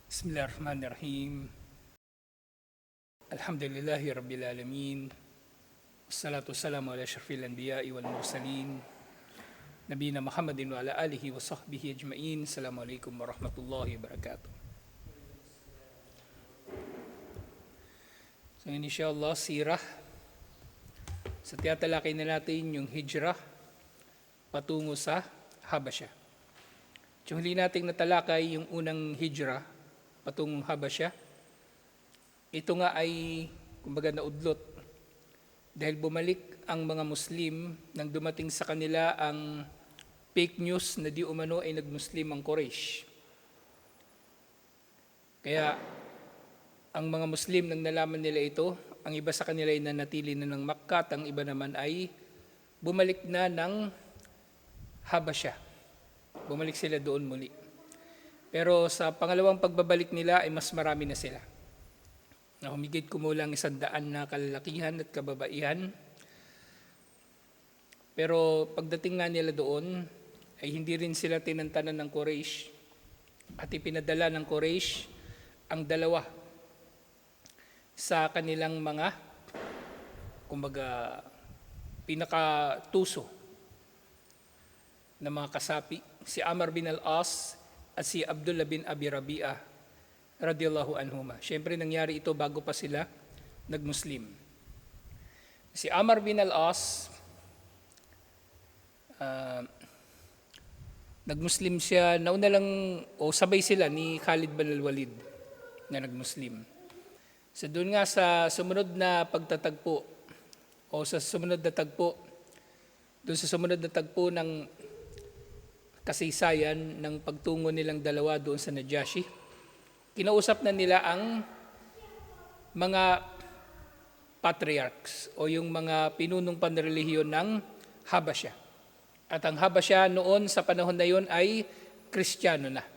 Bismillahirrahmanirrahim. Alhamdulillahi Rabbil Alamin. Wassalatu wassalamu ala asyrafil anbiya'i wal mursalin. Nabiyina Muhammadin wa ala alihi wa sahbihi ajma'in. Assalamualaikum warahmatullahi wabarakatuh. So insyaAllah, sirah. Sa tiyatalakay na natin yung hijrah patungo sa Habasha. Yung huli nating natalakay yung unang hijrah patungong Habasha. Ito nga ay kumbaga naudlot dahil bumalik ang mga Muslim nang dumating sa kanila ang fake news na di umano ay nagmuslim ang Quraysh. Kaya ang mga Muslim nang nalaman nila ito, ang iba sa kanila ay nanatili na ng Makkah at ang iba naman ay bumalik na ng Habasha. Bumalik sila doon muli. Pero sa pangalawang pagbabalik nila ay mas marami na sila. Na humigit kumulang 100 na kalalakihan at kababaihan. Pero pagdating nga nila doon, ay hindi rin sila tinantanan ng Quraysh. At ipinadala ng Quraysh ang dalawa sa kanilang mga, kumbaga, pinakatuso na mga kasapi. Si Amr bin al-As at si Abdullah bin Abi Rabi'ah radiyallahu anhuma. Siyempre nangyari ito bago pa sila nagmuslim. Si Amr bin al-As, nagmuslim siya, nauna lang, sabay sila ni Khalid bin al-Walid na nagmuslim. So doon nga sa sumunod na pagtatagpo, sa sumunod na tagpo, doon sa sumunod na tagpo ng kasaysayan ng pagtungo nilang dalawa doon sa Najashi, kinausap na nila ang mga patriarchs o yung mga pinunong panrelihiyon ng Habasha. At ang Habasha noon sa panahon na yon ay Kristiyano na.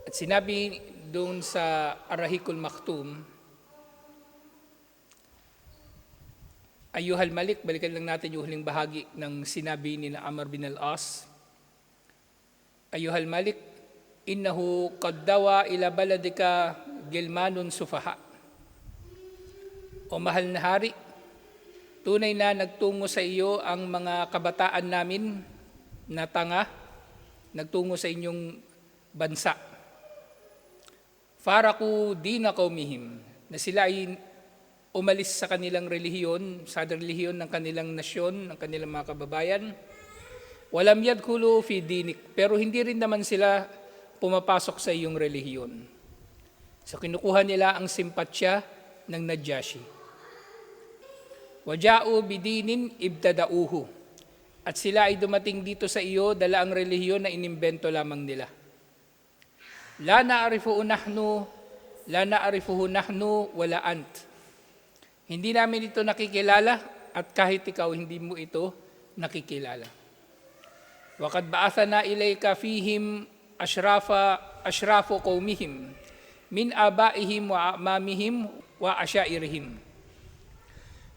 At sinabi doon sa Ar-Rahiqul Maktum, Ayyuhal Malik, balikan lang natin yung huling bahagi ng sinabi ni Amr bin al-As. Ayyuhal Malik, innahu qad dawa ila baladika gilmanun sufaha. O mahal na hari, tunay na nagtungo sa iyo ang mga kabataan namin na tanga, nagtungo sa inyong bansa. Faraku dina qaumihim, na sila ay umalis sa kanilang relihiyon, sa relihiyon ng kanilang nasyon, ng kanilang mga kababayan. Walam yadkhulu fi dinik, pero hindi rin naman sila pumapasok sa iyong relihiyon. So kinukuha nila ang simpatsya ng Najashi. Waja'u bidinin ibtadauhu, at sila ay dumating dito sa iyo, dala ang relihiyon na inimbento lamang nila. La na'rifuhu nahnu wala ant. Hindi namin ito nakikilala at kahit ikaw hindi mo ito nakikilala. Waqad ba'athana ilayka fihim ashrafu qaumihim min abaihim wa amamihim wa asyairihim.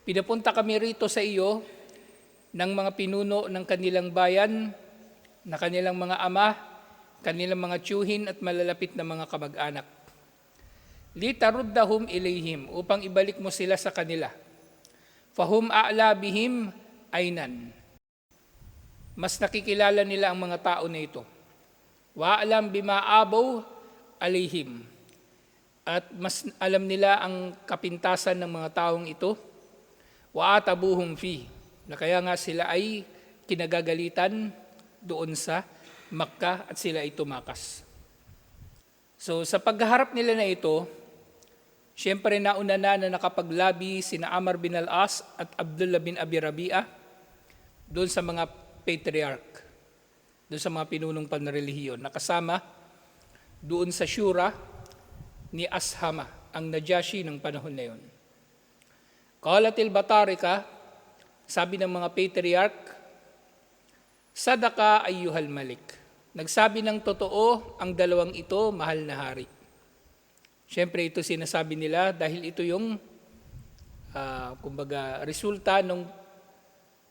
Pinapunta kami rito sa iyo ng mga pinuno ng kanilang bayan, na kanilang mga ama, kanilang mga tiyuhin at malalapit na mga kamag-anak. Litaruddahum ilayhim, upang ibalik mo sila sa kanila. Fahum a'la bihim aynan. Mas nakikilala nila ang mga tao na ito. Wa alam bima abaw alayhim. At mas alam nila ang kapintasan ng mga taong ito. Wa atabuhum fi, na kaya nga sila ay kinagagalitan doon sa Makkah at sila ay tumakas. So sa pagharap nila na ito, siyempre nauna na nakapaglabi sina Amr bin al-As at Abdullah bin Abi Rabi'ah doon sa mga patriarch, doon sa mga pinunong panrelihiyon, nakasama doon sa Shura ni Ashama, ang Najashi ng panahon na yon. Qalatil Batarika, sabi ng mga patriarch, Sadaka ayyuhal Malik. Nagsabi ng totoo ang dalawang ito, mahal na hari. Siyempre ito sinasabi nila dahil ito yung kumbaga resulta ng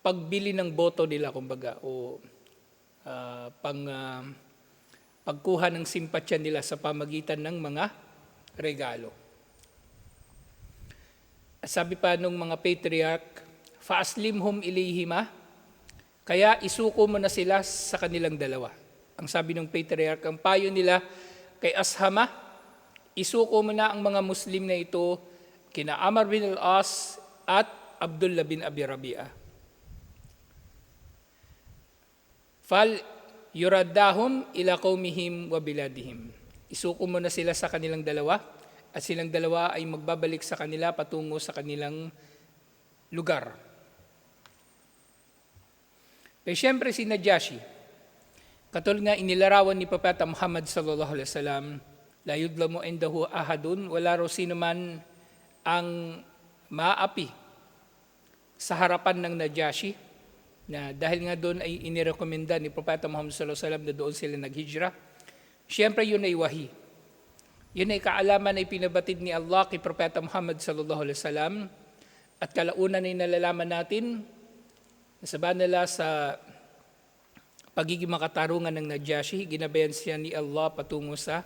pagbili ng boto nila, kumbaga, o pagkuha ng simpatya nila sa pamagitan ng mga regalo. At sabi pa nung mga patriarch, "Faaslimhum ilayhima," kaya isuko mo na sila sa kanilang dalawa. Ang sabi ng patriarch, ang payo nila kay Ashama, isuko mo na ang mga Muslim na ito kina Amr bin al-As at Abdullah bin Abi Rabi'ah. Fal yuraddahum ila qaumihim wa biladihim. Isuko mo na sila sa kanilang dalawa at silang dalawa ay magbabalik sa kanila patungo sa kanilang lugar. Pero siyempre si Najashi, katulad nga inilarawan ni Propeta Muhammad sallallahu alaihi wasallam, la yudlamu indahu ahadun, wala raw sino man ang maapi sa harapan ng Najashi, na dahil nga doon ay inirekomenda ni Propeta Muhammad sallallahu alaihi wasallam na doon sila naghijra. Siyempre yun ay wahi. Yun ay kaalaman ay pinabatid ni Allah kay Propeta Muhammad sallallahu alaihi wasallam, at kalaunan ay nalalaman natin na sabanala sa pagiging makatarungan ng Najashi, ginabayan siya ni Allah patungo sa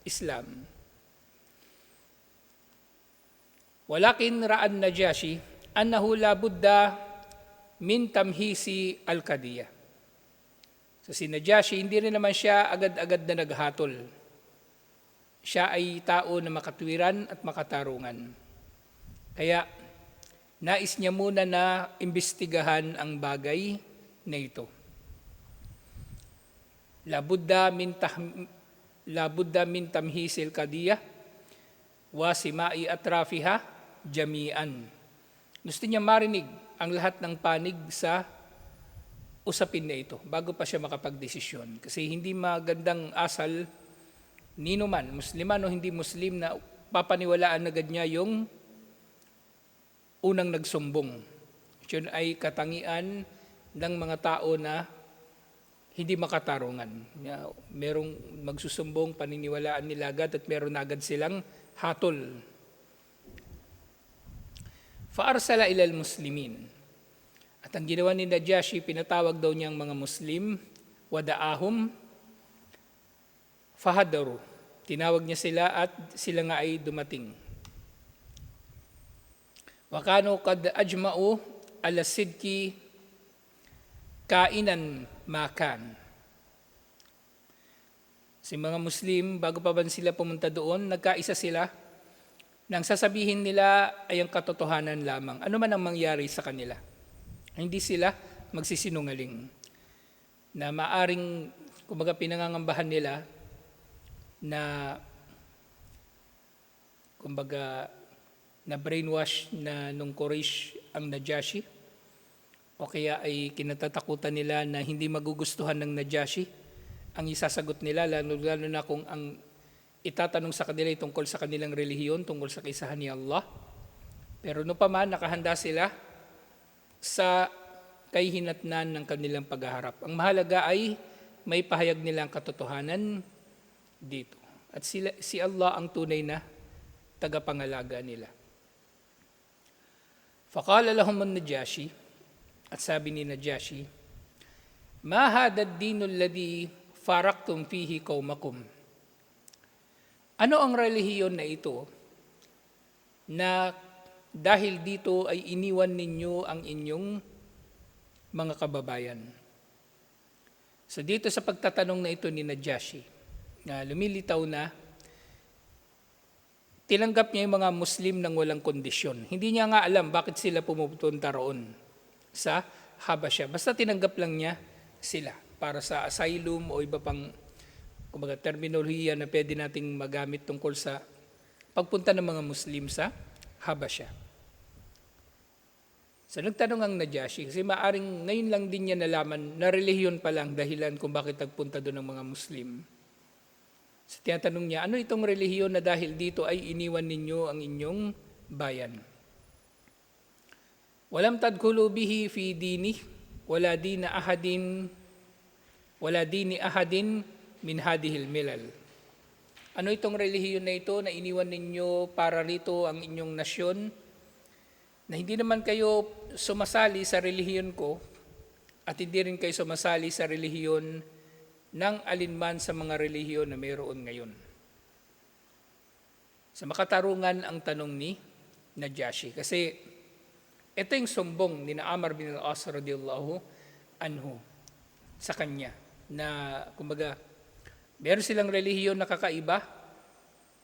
Islam. Walakin ra'an Najashi annahu la budda min tamhisi al-qadiyah. So si Najashi, hindi rin naman siya agad-agad na naghatol. Siya ay tao na makatwiran at makatarungan. Kaya nais niya muna na imbestigahan ang bagay na ito. Labudda min tamhisil qadiyah wa simai atrafiha jami'an. Gusto niya marinig ang lahat ng panig sa usapin na ito bago pa siya makapagdesisyon. Kasi hindi magandang asal nino man, Musliman o hindi Muslim, na papaniwalaan agad niya yung unang nagsumbong. Yun ay katangian ng mga tao na hindi makatarungan. Merong magsusumbong, paniniwalaan nila agad at meron agad silang hatol. Faarsala ilal muslimin. At ang ginawa ni Najashi, pinatawag daw niya ang mga Muslim, wadaahum, fahadaru. Tinawag niya sila at sila nga ay dumating. Wakano kad ajma'u ala sidki kainan makan. Si mga Muslim, bago pa ba sila pumunta doon, nagkaisa sila nang sasabihin nila ay ang katotohanan lamang. Ano man ang mangyari sa kanila. Hindi sila magsisinungaling. Na maaring, kumbaga pinangangambahan nila na kumbaga na brainwash na nung Quraysh ang Najashi, o kaya ay kinatatakutan nila na hindi magugustuhan ng Najashi ang isasagot nila, lalo na kung ang itatanong sa kanila ay tungkol sa kanilang relihiyon, tungkol sa kaisahan ni Allah. Pero no pa man, nakahanda sila sa kahihinatnan ng kanilang paghaharap. Ang mahalaga ay may pahayag nilang katotohanan dito. At si Allah ang tunay na tagapangalaga nila. Faqala lahum an-Najashi, at sabi ni Najashi, "Ma hadha ad-dinu alladhi faraktum fihi qaumakum." Ano ang relihiyon na ito na dahil dito ay iniwan ninyo ang inyong mga kababayan? So dito sa pagtatanong na ito ni Najashi, na lumilitaw na tinanggap niya yung mga Muslim ng walang kondisyon. Hindi niya nga alam bakit sila pumupunta roon sa Habasha. Basta tinanggap lang niya sila para sa asylum o iba pang kumbaga terminolohiya na pwede nating magamit tungkol sa pagpunta ng mga Muslim sa Habasha. So nagtanong ang Najashi, kasi maaring ngayon lang din niya nalaman na relihiyon pa lang dahilan kung bakit nagpunta doon ng mga Muslim. So tinatanong niya, ano itong relihiyon na dahil dito ay iniwan ninyo ang inyong bayan? Walam tadkhulu bihi fi dini wala dini ahadin min hadihil milal. Ano itong relihiyon na ito na iniwan ninyo para rito ang inyong nasyon, na hindi naman kayo sumasali sa relihiyon ko at hindi rin kayo sumasali sa relihiyon ng alinman sa mga relihiyon na mayroon ngayon. Sa makatarungan ang tanong ni Najashi. Kasi ito yung sumbong ni Amr bin al-As radiyallahu anhu sa kanya na kumbaga meron silang relihiyon na kakaiba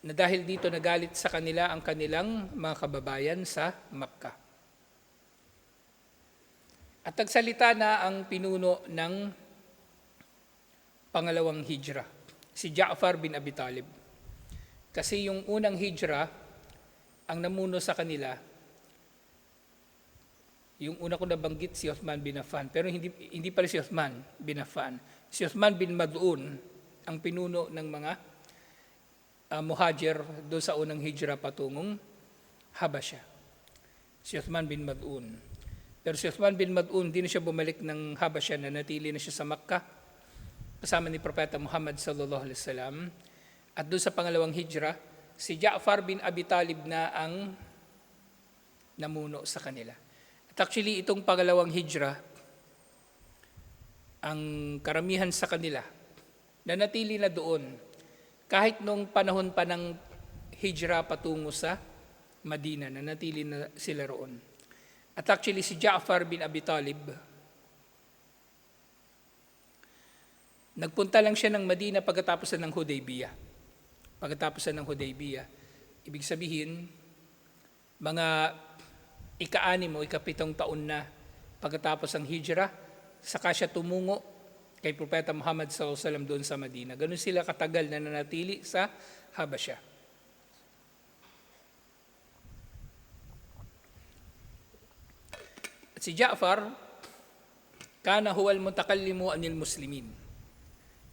na dahil dito nagalit sa kanila ang kanilang mga kababayan sa Makkah. At nagsalita na ang pinuno ng pangalawang hijra, si Ja'far bin Abi Talib. Kasi yung unang hijra, ang namuno sa kanila, yung una ko nabanggit si Uthman bin Affan, pero hindi pala si Uthman bin Affan. Si Uthman bin Mad'un, ang pinuno ng mga muhajir doon sa unang hijra patungong Habasha. Si Uthman bin Mad'un. Pero si Uthman bin Mad'un, di na siya bumalik ng Habasha, na natili na siya sa Makkah kasama ni Propeta Muhammad sallallahu alaihi wasallam. At doon sa pangalawang hijra, si Ja'far bin Abi Talib na ang namuno sa kanila. At actually, itong pangalawang hijra, ang karamihan sa kanila, na natili na doon, kahit nung panahon pa ng hijra patungo sa Madina, na natili na sila roon. At actually, si Ja'far bin Abi Talib, nagpunta lang siya ng Madina pagkatapos ng Hudaybiyah. Pagkatapos ng Hudaybiyah, ibig sabihin, mga ika-6 o ika-7 taon na pagkatapos ng hijra, saka siya tumungo kay Propeta Muhammad sallallahu alaihi wasallam doon sa Madina. Ganun sila katagal na nanatili sa Habasha. At si Ja'far, kana huwal mutakallimu anil muslimin.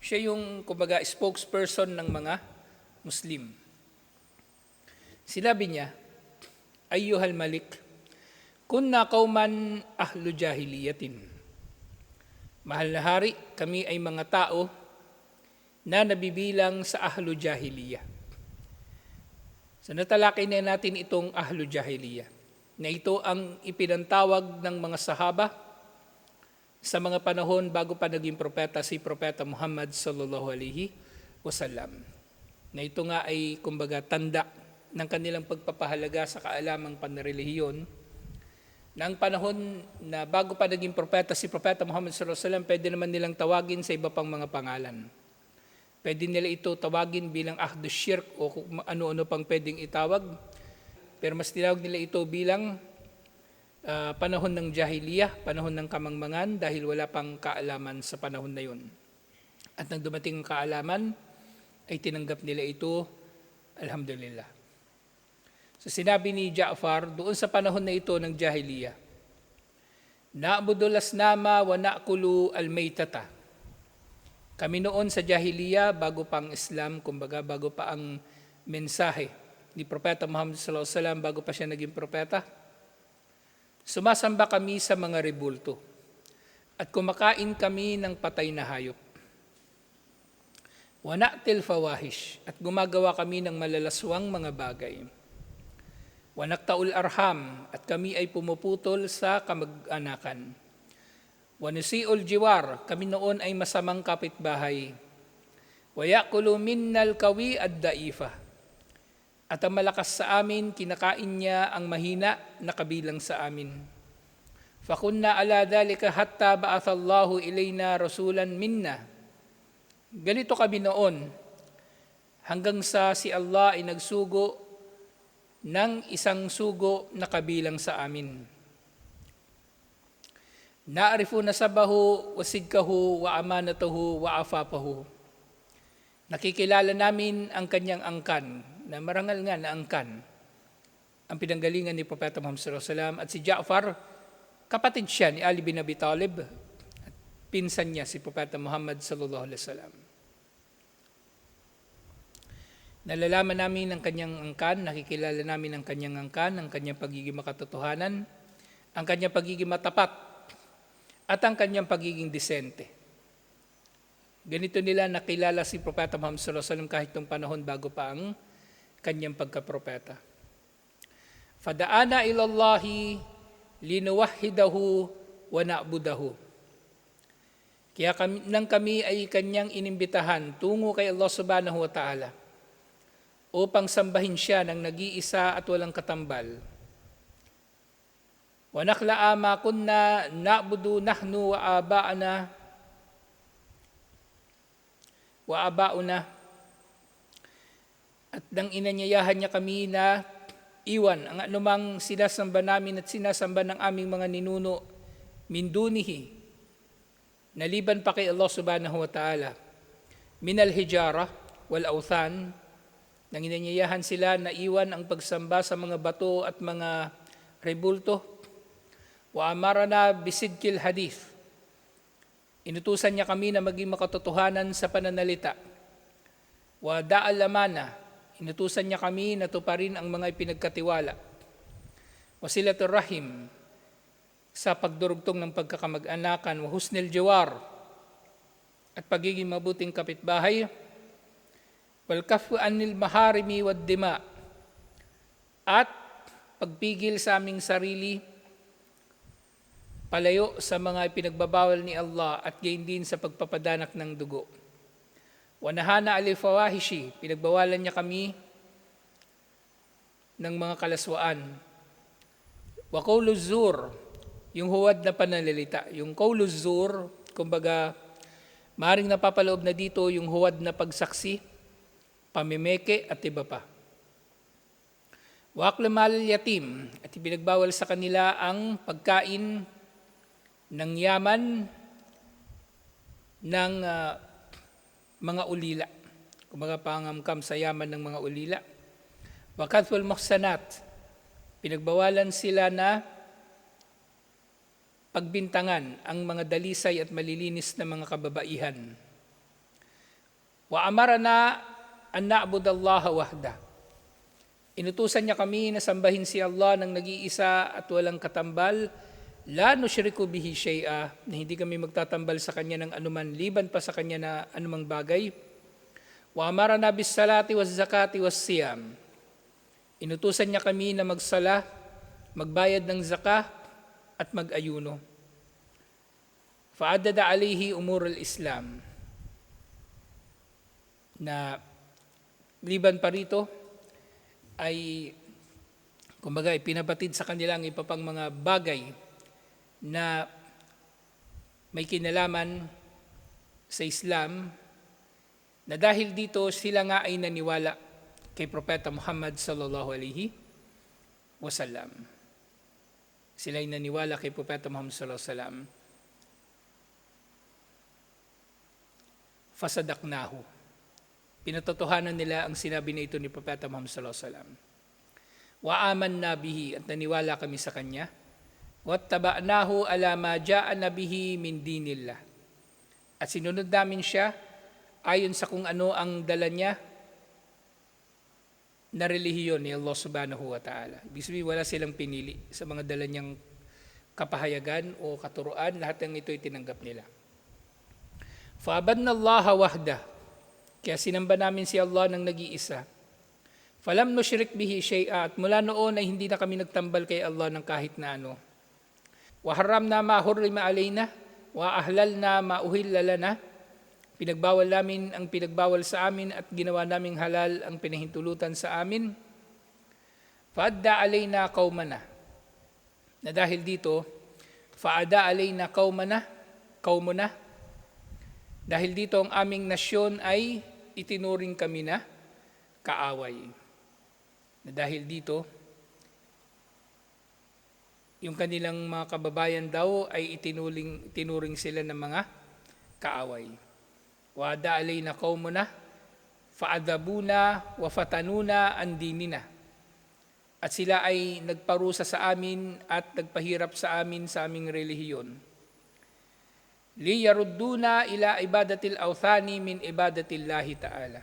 Siya yung, kumbaga, spokesperson ng mga Muslim. Sinabi niya, Ayyuhal Malik, kunna qauman ahlu jahiliyatin. Mahal na hari, kami ay mga tao na nabibilang sa ahlu jahiliyah. So natalakay na natin itong ahlu jahiliyah, na ito ang ipinantawag ng mga sahaba sa mga panahon bago pa naging propeta si Propeta Muhammad sallallahu alaihi wasallam. Na ito nga ay kumbaga tanda ng kanilang pagpapahalaga sa kaalamang panrelihiyon. Na ang panahon na bago pa naging propeta si Propeta Muhammad sallallahu alaihi wasallam, pwede naman nilang tawagin sa iba pang mga pangalan. Pwede nila ito tawagin bilang ahdu shirk o ano-ano pang pwedeng itawag. Pero mas tinawag nila ito bilang panahon ng jahiliyah, panahon ng kamangmangan, dahil wala pang kaalaman sa panahon na yun. At nang dumating ang kaalaman, ay tinanggap nila ito, alhamdulillah. So sinabi ni Ja'far, doon sa panahon na ito ng jahiliyah, Na'budul asnama wa na'kulu al-maytata. Kami noon sa jahiliyah, bago pa ang Islam, kumbaga bago pa ang mensahe ni Propeta Muhammad sallallahu alaihi wasallam, bago pa siya naging propeta, sumasamba kami sa mga rebulto at kumakain kami ng patay na hayop. Wa na'til fawahish, at gumagawa kami ng malalaswang mga bagay. Wa naqta'ul arham, at kami ay pumuputol sa kamag-anakan. Wa nusi'ul jiwar, kami noon ay masamang kapitbahay. Wa ya'kulu minnal kawi ad-da'ifa, at ang malakas sa amin, kinakain niya ang mahina na kabilang sa amin. Fakunna ala dhalika hatta ba'athallahu ilayna rasulan minna. Ganito kami noon, hanggang sa si Allah ay nagsugo ng isang sugo na kabilang sa amin. Na'rifu nasabahu wa sidkahu wa amanatahu wa afapahu. Nakikilala namin ang kanyang angkan, na marangal nga na angkan, ang pinanggalingan ni Propeta Muhammad sallallahu alaihi wasallam. At si Ja'far, kapatid siya ni Ali bin Abi Talib, at pinsan niya si Propeta Muhammad sallallahu alaihi wasallam. Nalalaman namin ang kanyang angkan, nakikilala namin ang kanyang angkan, ang kanyang pagiging makatotohanan, ang kanyang pagiging matapat, at ang kanyang pagiging disente. Ganito nila nakilala si Propeta Muhammad sallallahu alaihi wasallam kahit nung panahon bago pa ang kanyang pagkapropeta. Fada'ana ilallahi linuwahhidahu wa na'budahu. Kaya kami ay kanyang inimbitahan tungo kay Allah subhanahu wa ta'ala upang sambahin siya ng nag-iisa at walang katambal. Wa nakhla'a ma kunna na'budu nahnu wa aba'una at nang inanyayahan niya kami na iwan ang anumang sinasamba namin at sinasamba ng aming mga ninuno min dunihi, naliban pa kay Allah subhanahu wa ta'ala, minal hijara wal awthan, nang inanyayahan sila na iwan ang pagsamba sa mga bato at mga rebulto. Wa amarana bisidkil hadith, inutusan niya kami na maging makatotohanan sa pananalita. Wa da'alamana, inutusan niya kami na tuparin ang mga ipinagkatiwala. Wasilatul rahim, sa pagdurugtong ng pagkakamag-anakan. Wa husnil jawar, at pagiging mabuting kapitbahay. Wal kafu anil maharimi wad dima, at pagpigil sa aming sarili palayo sa mga ipinagbabawal ni Allah at gayon din sa pagpapadanak ng dugo. Wa nahana alil fawahishi, pinagbawalan niya kami ng mga kalaswaan. Wa qawluz zur, yung huwad na pananalita. Yung qawluz zur, kumbaga, maaaring napapaloob na dito yung huwad na pagsaksi, pamimeke at iba pa. Wa aklamal yatim, at ipinagbawal sa kanila ang pagkain ng yaman ng mga ulila. Kumbaga pangamkam sa yaman ng mga ulila. Wa kathwal muhsanat, pinagbawalan sila na pagbintangan ang mga dalisay at malilinis na mga kababaihan. Wa amarana an na'budallaha wahda, inutusan niya kami na sambahin si Allah ng nag-iisa at walang katambal, la nushriku bihi shay'a, na hindi kami magtatambal sa kanya ng anuman liban pa sa kanya na anumang bagay. Wa amarana bis salati was zakati was siyam, inutusan niya kami na magsala, magbayad ng zakah at mag-ayuno. Fa'adada alayhi umur al-Islam, na liban pa rito ay kumbaga ipinabatid sa kanila ang iba pang mga bagay na may kinalaman sa Islam, na dahil dito sila nga ay naniwala kay Propeta Muhammad sallallahu alaihi wasallam. Sila ay naniwala kay Propeta Muhammad sallallahu alaihi wasallam. Fasadaknahu, pinatotohanan nila ang sinabi na ito ni Propeta Muhammad sallallahu alaihi wasallam. Wa amanna bihi, at naniwala kami sa kanya. Wattaba'nahu ala ma ja'ana bihi min dinillah, at sinunod namin siya ayon sa kung ano ang dala niya na relihiyon ni Allah subhanahu wa ta'ala. Ibig sabihin, wala silang pinili sa mga dala niyang kapahayagan o katuruan, lahat ng ito ay tinanggap nila. Fa'abadna Allah wahda, kaya sinamba namin si Allah ng nag-iisa. Falam nushrik bihi shay'a, at mula noon ay hindi na kami nagtambal kay Allah ng kahit na ano. Wa haramna ma hurrima alayna wa ahlalna ma uhilla lana, pinagbawal namin ang pinagbawal sa amin at ginawa naming halal ang pinahintulutan sa amin. Fa'adda alayna qaumana, na dahil dito, fa'adda alayna qaumuna, dahil dito ang aming nasyon ay itinuring kami na kaaway. Na dahil dito, yung kanilang mga kababayan daw ay itinuring sila ng mga kaaway. Wa'ada alayna qaumuna fa'adabuna wa fatanuna an dinina, at sila ay nagparusa sa amin at nagpahirap sa amin sa aming relihiyon. Liyarudduna ila ibadatil awthani min ibadatillahi ta'ala,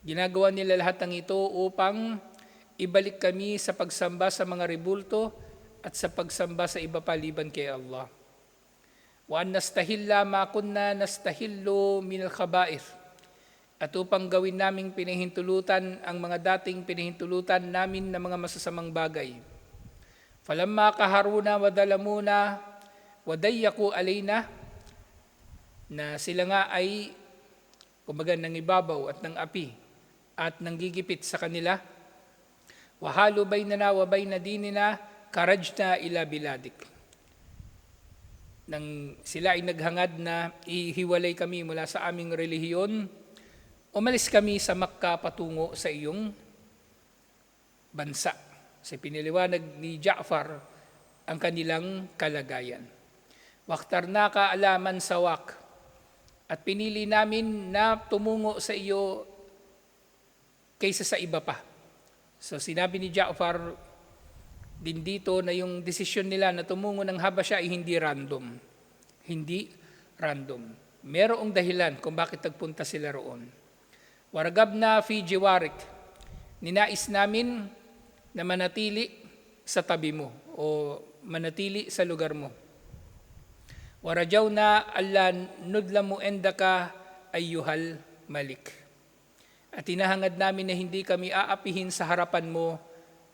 ginagawa nila lahat ng ito upang ibalik kami sa pagsamba sa mga rebulto at sa pagsamba sa iba paliban kay Allah. Wa an nastahilla ma kunna nastahillu min al-khaba'ith, at upang gawin naming pinahintulutan ang mga dating pinahintulutan namin na mga masasamang bagay. Falamma kaharuna wa dalamuna wa dayyaku alayna, na sila nga ay kumbaga nangibabaw at ng api at nanggigipit sa kanila. Wahalu baynana wa bayna dinina karajna ila biladik. Nang sila ay naghangad na ihiwalay kami mula sa aming relihiyon, umalis kami sa Makkah patungo sa iyong bansa. Kasi piniliwanag ni Ja'far ang kanilang kalagayan. Waktarnaka alaman sawak, at pinili namin na tumungo sa iyo kaysa sa iba pa. So sinabi ni Ja'far din dito na yung desisyon nila na tumungo ng Habasya ay hindi random. Hindi random. Merong dahilan kung bakit nagpunta sila roon. Waragabna fi jiwarik, ninais namin na manatili sa tabi mo o manatili sa lugar mo. Warajaw na alla nudlamu endaka ayyuhal malik. At tinahangad namin na hindi kami aapihin sa harapan mo,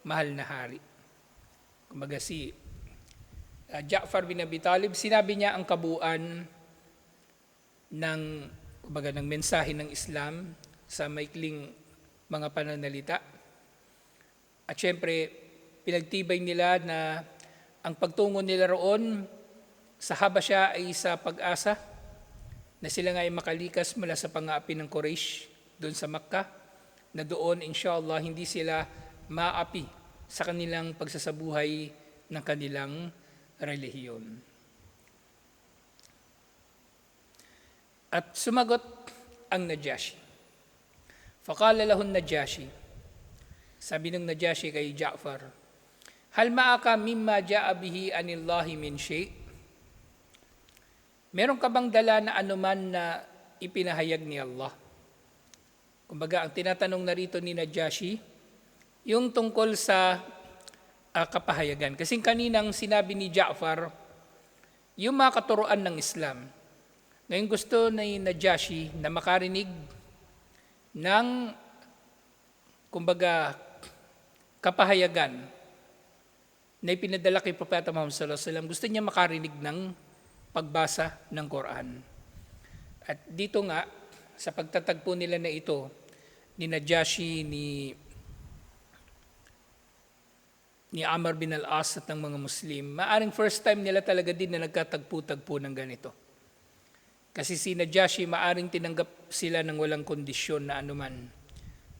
mahal na hari. Kumbaga si Ja'far bin Abi Talib, sinabi niya ang kabuuan ng mensahe ng Islam sa maikling mga pananalita. At syempre, pinagtibay nila na ang pagtungo nila roon sa Habasya ay sa pag-asa na sila nga ay makalikas mula sa pang-aapi ng Quraysh doon sa Makkah, na doon inshallah hindi sila maapi sa kanilang pagsasabuhay ng kanilang relihiyon. At sumagot ang Najashi. Faqala lahun Najashi, sabi ng Najashi kay Ja'far, hal ma'aka mimma ja'a bihi anillahi min shay'? Meron ka bang dala na anuman na ipinahayag ni Allah? Kumbaga, ang tinatanong na rito ni Najashi, yung tungkol sa kapahayagan. Kasi kaninang sinabi ni Ja'far, yung mga katuruan ng Islam. Ngayon gusto ni Najashi na makarinig ng, kumbaga, kapahayagan na ipinadala kay Propeta Muhammad sallallahu alaihi wasallam. Gusto niya makarinig ng pagbasa ng Quran. At dito nga, sa pagtatagpo nila na ito, ni Najashi, ni Amr bin al-As at ng mga Muslim, maaring first time nila talaga din na nagkatagpo-tagpo ng ganito. Kasi si Najashi, maaring tinanggap sila ng walang kondisyon na anuman.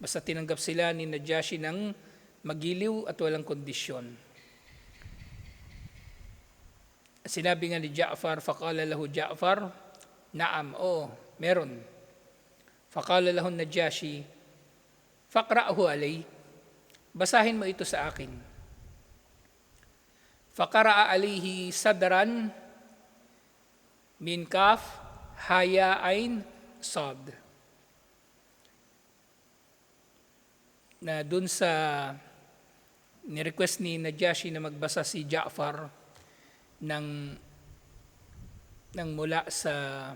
Basta tinanggap sila ni Najashi ng magiliw at walang kondisyon. Sinabi nga ni Ja'far, faqala lahu Ja'far, naam, meron. Faqala lahu Najashi, faqra'hu alay, basahin mo ito sa akin. Faqara'a alayhi sadran min kaf haya ain sad. Na dun sa ni-request ni Najashi na magbasa si Ja'far ng mula sa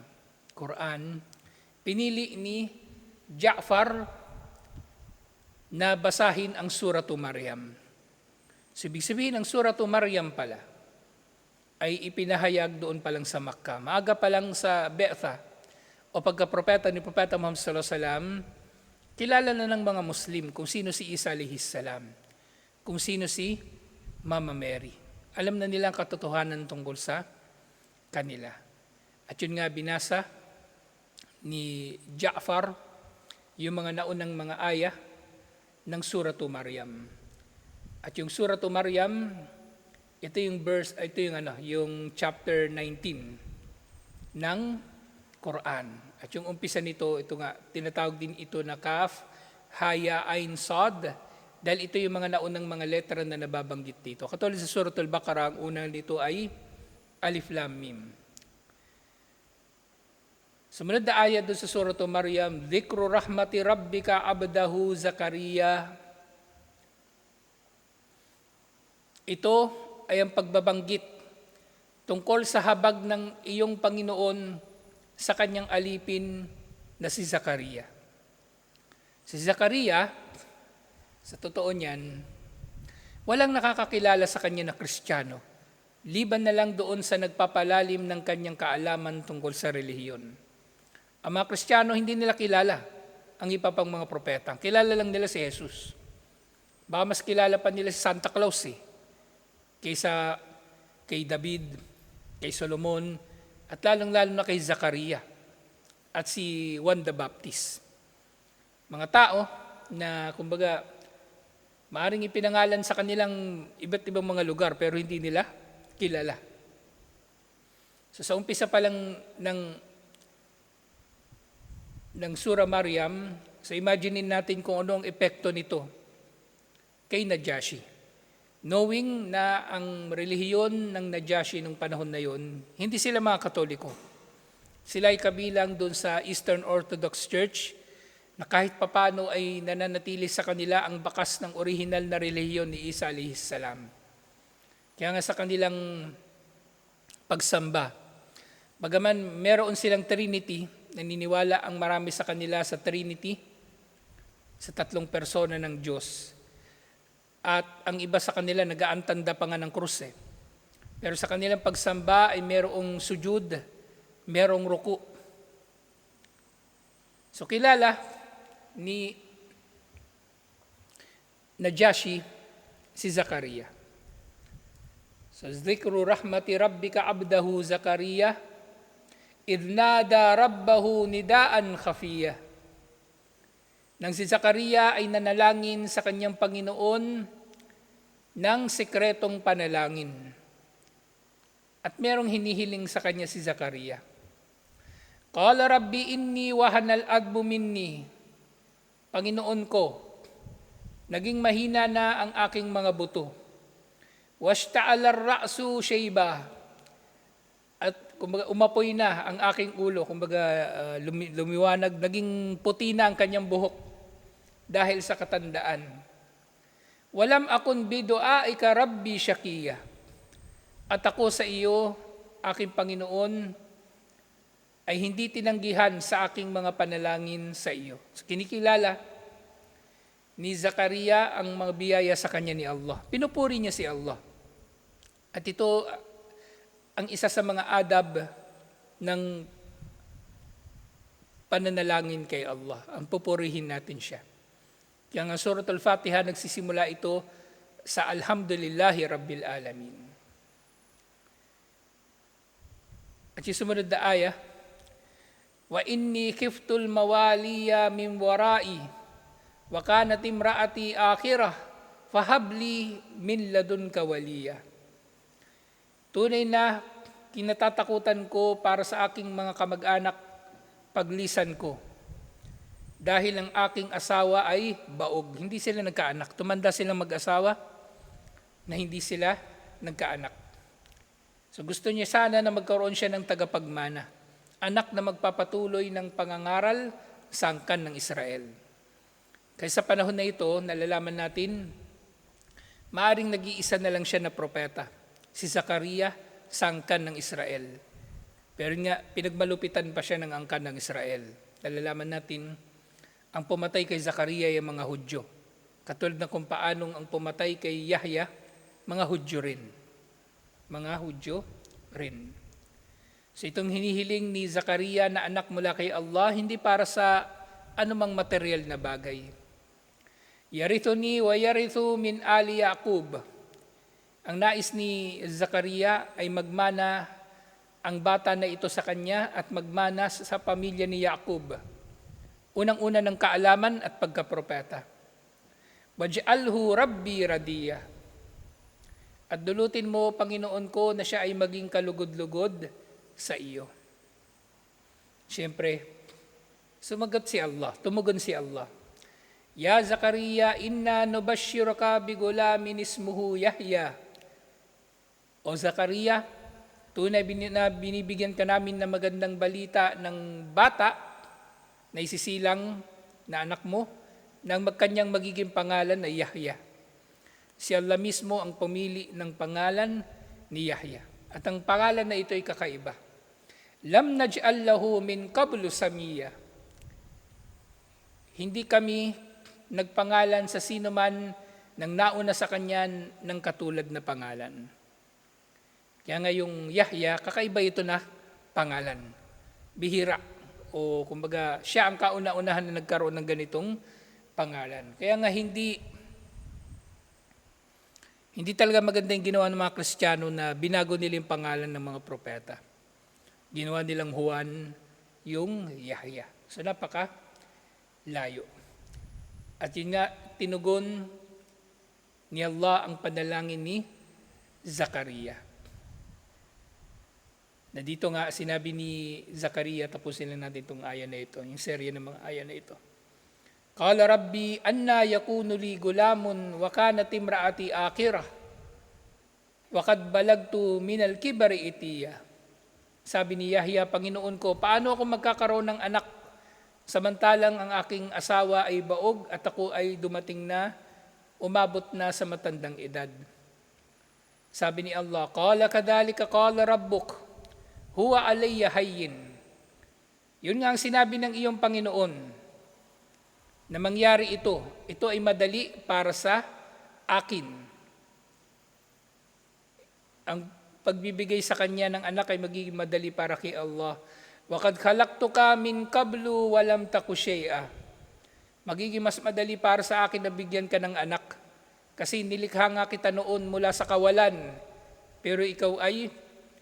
Quran, pinili ni Ja'far na basahin ang Suratu Maryam. So, ibig sabihin, ang Suratu Maryam pala ay ipinahayag doon pa lang sa Makkah. Maaga pa lang sa Be'tha o pagka-propeta ni Propeta Muhammad sallallahu alaihi wasallam, kilala na ng mga Muslim kung sino si Isa alayhis salam, kung sino si Mama Mary. Alam na nila ang katotohanan tungkol sa kanila. At yun nga binasa ni Ja'far yung mga naunang mga aya ng Suratu Maryam. At yung Suratu Maryam, ito yung chapter 19 ng Quran. At yung umpisa nito, ito nga, tinatawag din ito na Kaf, Haya, Ain, Sad, dahil ito yung mga naunang mga letra na nababanggit dito. Katulad sa Suratul Baqarah, ang unang dito ay Alif Lam Mim. Sumunod na ayat doon sa Suratul Maryam, Dhikru rahmati rabbika abdahu Zakaria. Ito ay ang pagbabanggit tungkol sa habag ng iyong Panginoon sa kanyang alipin na si Zakaria. Si Zakaria, sa totoo niyan, walang nakakakilala sa kanya na Kristiyano liban na lang doon sa nagpapalalim ng kanyang kaalaman tungkol sa relihiyon. Ang mga Kristiyano, hindi nila kilala ang iba pang mga propeta. Kilala lang nila si Jesus. Baka mas kilala pa nila si Santa Claus kaysa kay David, kay Solomon, at lalong-lalo na kay Zakaria at si Juan the Baptist. Mga tao na kumbaga maaring ipinangalan sa kanilang iba't ibang mga lugar pero hindi nila kilala. So sa umpisa pa lang ng Surah Maryam, so imaginein natin kung ano ang epekto nito kay Najashi. Knowing na ang relihiyon ng Najashi nung panahon na yon, hindi sila mga Katoliko. Sila ay kabilang doon sa Eastern Orthodox Church na kahit papano ay nananatili sa kanila ang bakas ng orihinal na relihiyon ni Isa alayhis salam. Kaya nga sa kanilang pagsamba, bagaman meron silang Trinity, naniniwala ang marami sa kanila sa Trinity, sa tatlong persona ng Diyos. At ang iba sa kanila nag-aantanda pa nga ng krus Pero sa kanilang pagsamba ay merong sujud, merong ruku. So kilala ni Najashi si Zakaria. So zikru rahmati rabbika abdahu Zakaria idh nada rabbahu nidaan khafiyah. Nang si Zakaria ay nanalangin sa kanyang Panginoon ng sekretong panalangin. At merong hinihiling sa kanya si Zakaria. Qala rabbi inni wahanal adbu minni. Panginoon ko, naging mahina na ang aking mga buto. Washta'ala ar-ra'su shayba. At kumbaga umapoy na ang aking ulo, kumbaga lumiwanag, naging puti na ang kanyang buhok dahil sa katandaan. Walam akun bidu'aika rabbi shakiya. At ako sa iyo, aking Panginoon, ay hindi tinanggihan sa aking mga panalangin sa iyo. So, kinikilala ni Zakaria ang mga biyaya sa kanya ni Allah. Pinupuri niya si Allah. At ito ang isa sa mga adab ng pananalangin kay Allah. Ang pupurihin natin siya. Kaya nga Surat Al-Fatiha nagsisimula ito sa Alhamdulillahi Rabbil Alamin. At yung sumunod na aya, wa inni khiftul mawaliya min warai wa kanat imraati akhirah fahabli min ladunka waliya. Tunay na kinatatakutan ko para sa aking mga kamag-anak paglisan ko. Dahil ang aking asawa ay baog. Hindi sila nagkaanak. Tumanda silang mag-asawa na hindi sila nagkaanak. So gusto niya sana na magkaroon siya ng tagapagmana. Anak na magpapatuloy ng pangangaral sa angkan ng Israel. Kaya sa panahon na ito, nalalaman natin, maaring nag-iisa na lang siya na propeta. Si Zakaria sa angkan ng Israel. Pero nga, pinagmalupitan pa siya ng angkan ng Israel. Nalalaman natin, ang pumatay kay Zakaria ay mga Hudyo. Katulad na kung paanong ang pumatay kay Yahya, mga Hudyo rin. Mga Hudyo rin. So itong hinihiling ni Zakaria na anak mula kay Allah, hindi para sa anumang material na bagay. Yarithuni wa yarithu min ali Yaqub. Ang nais ni Zakaria ay magmana ang bata na ito sa kanya at magmana sa pamilya ni Yaqub. Unang-una ng kaalaman at pagkapropeta. Waj'alhu rabbi radiya. At dulutin mo, Panginoon ko, na siya ay maging kalugod-lugod sa iyo. Siyempre, sumagot si Allah, tumugon si Allah. Ya Zakaria, inna nubashshiruka bigulamin ismuhu Yahya. O Zakaria, tunay na binibigyan ka namin ng magandang balita ng bata na isisilang na anak mo, nang magkanyang magiging pangalan na Yahya. Si Allah mismo ang pumili ng pangalan ni Yahya. At ang pangalan na ito ay kakaiba. Lam naj'al lahu min qablu samiyya. Hindi kami nagpangalan sa sino man nang nauna sa kanya ng katulad na pangalan. Kaya nga yung Yahya, kakaiba ito na pangalan. Bihira. O kumbaga, siya ang kauna-unahan na nagkaroon ng ganitong pangalan. Kaya nga hindi talaga maganda yung ginawa ng mga Kristiyano na binago nila yung pangalan ng mga propeta. Ginawa nilang Juan yung Yahya. So napaka layo. At yun nga, tinugon ni Allah ang panalangin ni Zakaria. Na dito nga sinabi ni Zakaria, tapusin lang natin itong aya na ito, yung serye ng mga aya na ito. Qala Rabbi, anna yakunu li gulamun wa kanat imraati akira wa qad balagtu minal kibari itiya. Sabi ni Yahya, Panginoon ko, paano ako magkakaroon ng anak samantalang ang aking asawa ay baog at ako ay dumating na, umabot na sa matandang edad. Sabi ni Allah, qala kadhalika qala rabbuk huwa alayya hayyin. Yun nga ang sinabi ng iyong Panginoon na mangyari ito. Ito ay madali para sa akin. Ang pagbibigay sa kanya ng anak ay magiging madali para kay Allah. Waqad khalaqtuka min qablu wa lam taku shay'a. Magiging mas madali para sa akin na bigyan ka ng anak. Kasi nilikha nga kita noon mula sa kawalan, pero ikaw ay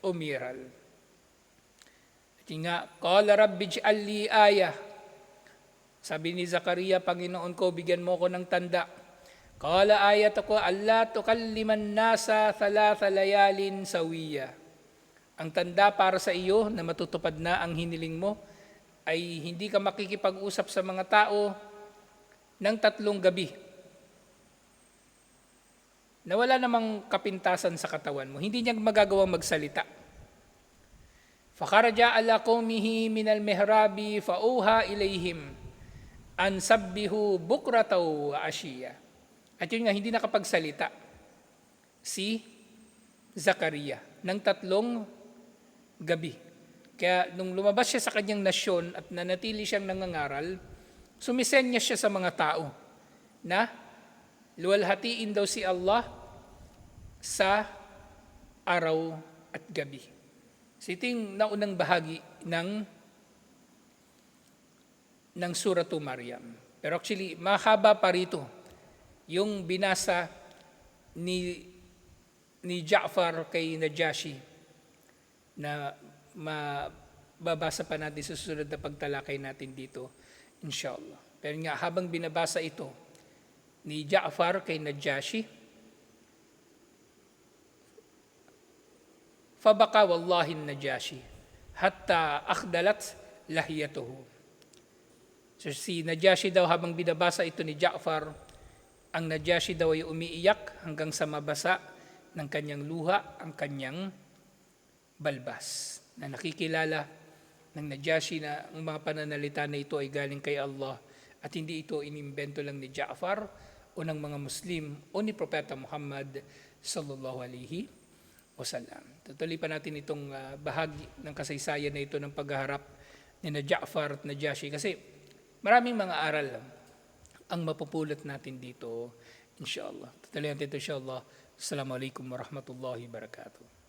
umiral. At nga, qala rabbi ij'al li ayah. Sabi ni Zakaria, Panginoon ko, bigyan mo ko ng tanda. Qala ayatuka alla tukalliman nasa thalatha layalin sawiya. Ang tanda para sa iyo na matutupad na ang hiniling mo ay hindi ka makikipag-usap sa mga tao ng 3 gabi. Na wala namang kapintasan sa katawan mo. Hindi niya magagawang magsalita. Fakharaja ala qawmihi minal mihrabi fauha ilayhim an sabbihu bukrataw wa ashiya. At yun nga, hindi nakapagsalita si Zakaria ng 3 gabi. Kaya nung lumabas siya sa kanyang nasyon at nanatili siyang nangangaral, sumisenya siya sa mga tao na luwalhatiin daw si Allah sa araw at gabi. So ito yung naunang bahagi ng Suratu Maryam. Pero actually, mahaba pa rito yung binasa ni Ja'far kay Najashi na mababasa pa natin sa susunod na pagtalakay natin dito, inshallah. Pero nga, habang binabasa ito ni Ja'far kay Najashi, fabaka wallahi Najashi hatta akhdalat lahiyatuhu. So si Najashi daw, habang binabasa ito ni Ja'far, ang Najashi daw ay umiiyak hanggang sa mabasa ng kanyang luha ang kanyang balbas. Na nakikilala ng Najashi na ang mga pananalita na ito ay galing kay Allah at hindi ito inimbento lang ni Ja'far o ng mga Muslim o ni Propeta Muhammad sallallahu alaihi wasallam. Tutuloy pa natin itong bahagi ng kasaysayan na ito ng paghaharap ni Ja'far at Najashi kasi maraming mga aral ang mapupulot natin dito, inshallah. Tutuloy natin ito, inshallah. Assalamualaikum warahmatullahi wabarakatuh.